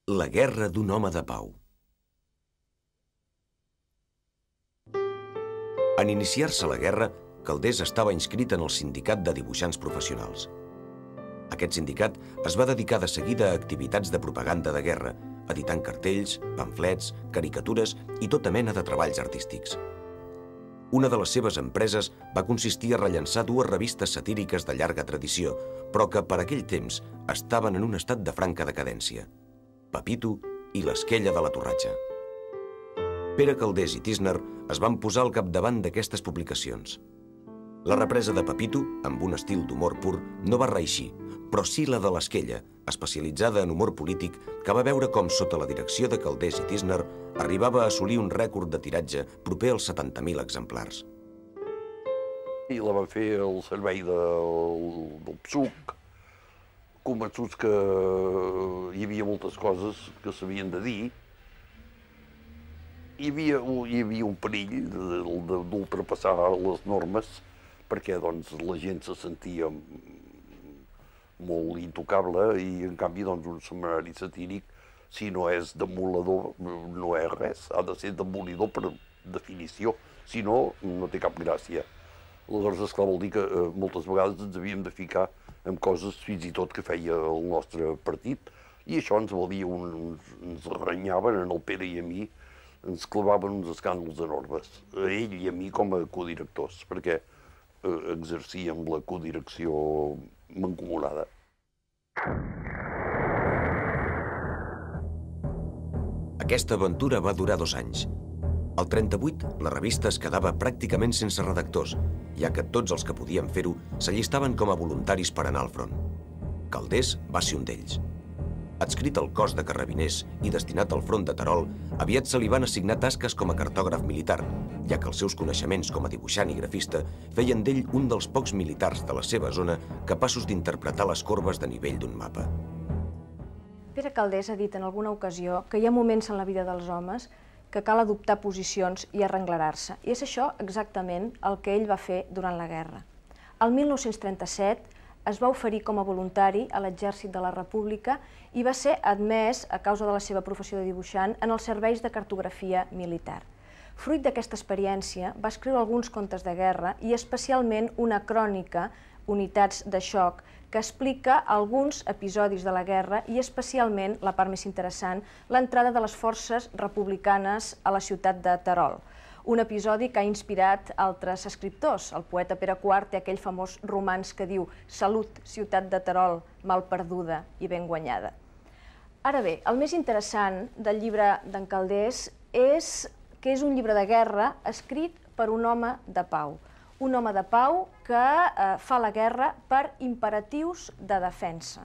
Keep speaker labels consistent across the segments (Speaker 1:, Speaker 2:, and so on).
Speaker 1: La guerra d'un home de pau. En iniciar-se la guerra, Calders estava inscrit en el Sindicat de Dibuixants Professionals. Aquest sindicat es va dedicar de seguida a activitats de propaganda de guerra, editant cartells, pamflets, caricatures i tota mena de treballs artístics. Una de les seves empreses va consistir a rellançar dues revistes satíriques de llarga tradició, però que per aquell temps estaven en un estat de franca decadència: Pepito i l'Esquella de la Torratxa. Pere Calders i Tísner es van posar al capdavant d'aquestes publicacions. La represa de Pepito, amb un estil d'humor pur, no va reeixir, però sí la de l'Esquella, especialitzada en humor polític, que va veure com, sota la direcció de Calders i Tísner, arribava a assolir un rècord de tiratge proper als 70.000 exemplars.
Speaker 2: I la van fer al servei del PSUC, convençuts que hi havia moltes coses que s'havien de dir. Hi havia un perill d'ultrapassar les normes, perquè la gent se sentia molt intocable i, en canvi, un setmanari satíric, si no és demoledor, no és res. Ha de ser demolidor per definició, si no, no té cap gràcia. Aleshores, esclar, vol dir que moltes vegades ens havíem de ficar en coses fins i tot que feia el nostre partit, i això ens vol dir, ens renyaven en el Pere i a mi, ens clavaven uns escàndols enormes, a ell i a mi com a codirectors, perquè exercíem la codirecció mancomunada.
Speaker 1: Aquesta aventura va durar 2 anys. Al 38, la revista es quedava pràcticament sense redactors, ja que tots els que podien fer-ho s'allistaven com a voluntaris per anar al front. Calders va ser un d'ells. Adscrit al cos de carrabiners i destinat al front de Terol, aviat se li van assignar tasques com a cartògraf militar, ja que els seus coneixements com a dibuixant i grafista feien d'ell un dels pocs militars de la seva zona capaços d'interpretar les corbes de nivell d'un mapa.
Speaker 3: Pere Calders ha dit en alguna ocasió que hi ha moments en la vida dels homes que cal adoptar posicions i arrenglerar-se, i és això exactament el que ell va fer durant la guerra. El 1937 es va oferir com a voluntari a l'Exèrcit de la República i va ser admès, a causa de la seva professió de dibuixant, en els serveis de cartografia militar. Fruit d'aquesta experiència, va escriure alguns contes de guerra i especialment una crònica, Unitats de xoc, que explica alguns episodis de la guerra i especialment, la part més interessant, l'entrada de les forces republicanes a la ciutat de Terol. Un episodi que ha inspirat altres escriptors. El poeta Pere IV té aquell famós romanç que diu «Salut, ciutat de Terol, mal perduda i ben guanyada». Ara bé, el més interessant del llibre d'en Calders és que és un llibre de guerra escrit per un home de pau. Un home de pau que fa la guerra per imperatius de defensa,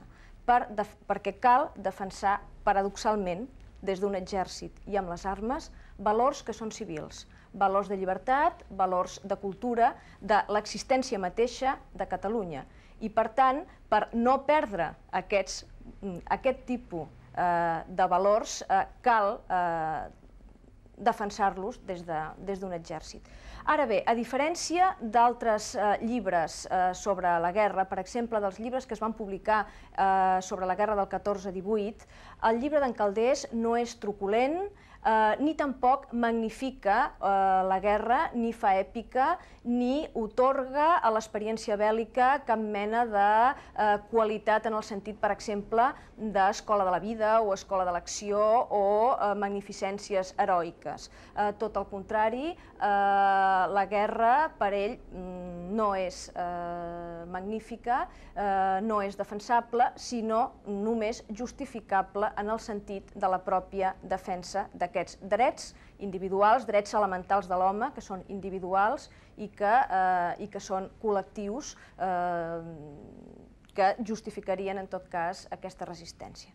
Speaker 3: perquè cal defensar, paradoxalment, des d'un exèrcit i amb les armes, valors que són civils, valors de llibertat, valors de cultura, de l'existència mateixa de Catalunya. I, per tant, per no perdre aquest tipus de valors, cal defensar-los des d'un exèrcit. Ara bé, a diferència d'altres llibres sobre la guerra, per exemple, dels llibres que es van publicar sobre la guerra del 14-18, el llibre d'en Calders no és truculent, ni tampoc magnifica la guerra, ni fa èpica, ni otorga a l'experiència bèl·lica cap mena de qualitat en el sentit, per exemple, d'escola de la vida o escola de l'acció o magnificències heroiques. Tot el contrari, la guerra per ell no és magnífica, no és defensable, sinó només justificable en el sentit de la pròpia defensa d'aquests drets individuals, drets elementals de l'home, que són individuals i que són col·lectius, que justificarien, en tot cas, aquesta resistència.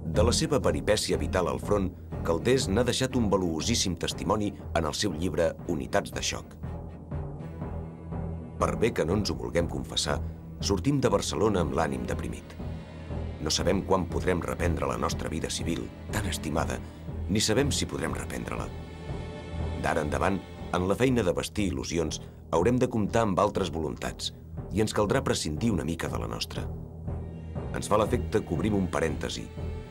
Speaker 1: De la seva peripècia vital al front, Calders n'ha deixat un valuosíssim testimoni en el seu llibre Unitats de xoc. Per bé que no ens ho vulguem confessar, sortim de Barcelona amb l'ànim deprimit. No sabem quan podrem reprendre la nostra vida civil, tan estimada, ni sabem si podrem reprendre-la. D'ara endavant, en la feina de bastir il·lusions, haurem de comptar amb altres voluntats i ens caldrà prescindir una mica de la nostra. Ens fa l'efecte que obrim un parèntesi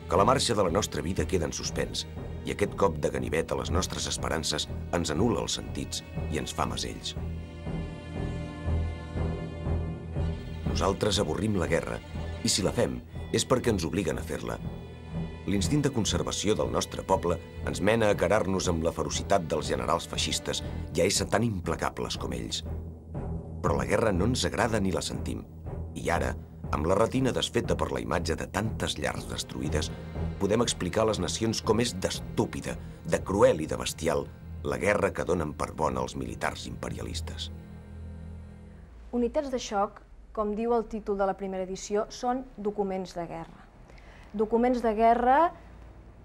Speaker 1: que la marxa de la nostra vida queda en suspens i aquest cop de ganivet a les nostres esperances ens anul·la els sentits i ens fa masells. Nosaltres avorrim la guerra i si la fem és perquè ens obliguen a fer-la. L'instint de conservació del nostre poble ens mena a carar-nos amb la ferocitat dels generals feixistes i a ésser tan implacables com ells. Però la guerra no ens agrada ni la sentim. I ara, amb la retina desfeta per la imatge de tantes llars destruïdes, podem explicar a les nacions com és d'estúpida, de cruel i de bestial la guerra que donen per bona els militars imperialistes.
Speaker 3: Unitats de xoc, com diu el títol de la primera edició, són documents de guerra. Documents de guerra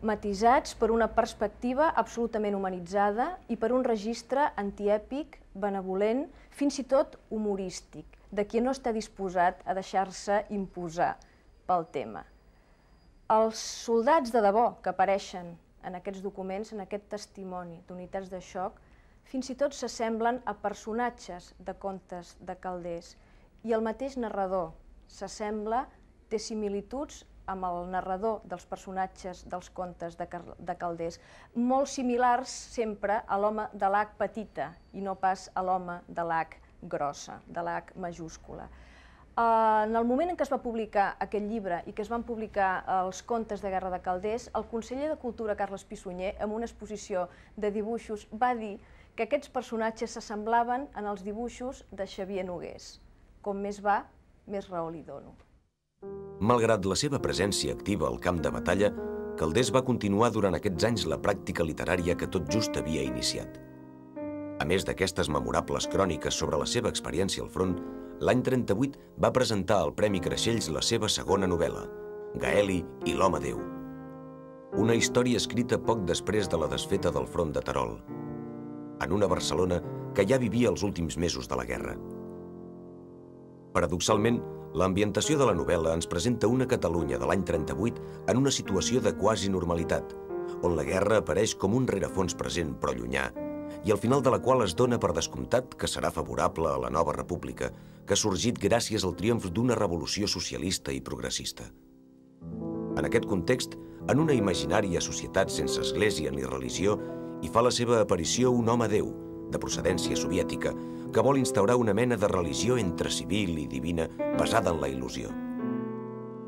Speaker 3: matisats per una perspectiva absolutament humanitzada i per un registre antièpic, benevolent, fins i tot humorístic, de qui no està disposat a deixar-se imposar pel tema. Els soldats de debò que apareixen en aquests documents, en aquest testimoni d'unitats de xoc, fins i tot s'assemblen a personatges de contes de Calders i el mateix narrador s'assembla, té similituds amb el narrador dels personatges dels contes de Calders, molt similars sempre a l'home de l'H petita i no pas a l'home de l'H grossa, de l'H majúscula. En el moment en què es va publicar aquest llibre i que es van publicar els contes de guerra de Calders, el conseller de Cultura, Carles Pissunyer, en una exposició de dibuixos, va dir que aquests personatges s'assemblaven en els dibuixos de Xavier Nogués. Com més va, més raó li dono.
Speaker 1: Malgrat la seva presència activa al camp de batalla, Calders va continuar durant aquests anys la pràctica literària que tot just havia iniciat. A més d'aquestes memorables cròniques sobre la seva experiència al front, l'any 38 va presentar al Premi Creixells la seva segona novel·la, Gaeli i l'home Déu. Una història escrita poc després de la desfeta del front de Terol, en una Barcelona que ja vivia els últims mesos de la guerra. Paradoxalment, l'ambientació de la novel·la ens presenta una Catalunya de l'any 38 en una situació de quasi normalitat, on la guerra apareix com un rerefons present però llunyà, i al final de la qual es dona per descomptat que serà favorable a la nova república, que ha sorgit gràcies al triomf d'una revolució socialista i progressista. En aquest context, en una imaginària societat sense església ni religió, hi fa la seva aparició un home Déu, de procedència soviètica, que vol instaurar una mena de religió entre civil i divina basada en la il·lusió.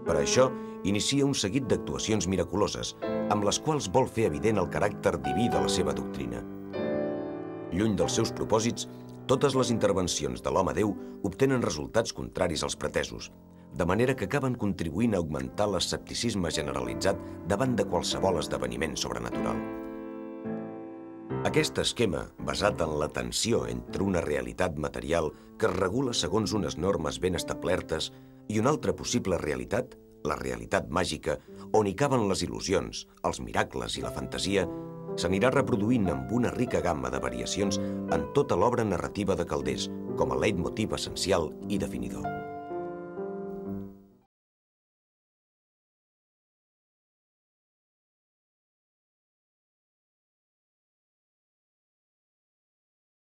Speaker 1: Per això, inicia un seguit d'actuacions miraculoses, amb les quals vol fer evident el caràcter diví de la seva doctrina. Lluny dels seus propòsits, totes les intervencions de l'home Déu obtenen resultats contraris als pretesos, de manera que acaben contribuint a augmentar l'escepticisme generalitzat davant de qualsevol esdeveniment sobrenatural. Aquest esquema, basat en la tensió entre una realitat material que es regula segons unes normes ben establertes i una altra possible realitat, la realitat màgica, on hi caben les il·lusions, els miracles i la fantasia, s'anirà reproduint amb una rica gamma de variacions en tota l'obra narrativa de Calders, com a leitmotiv essencial i definidor.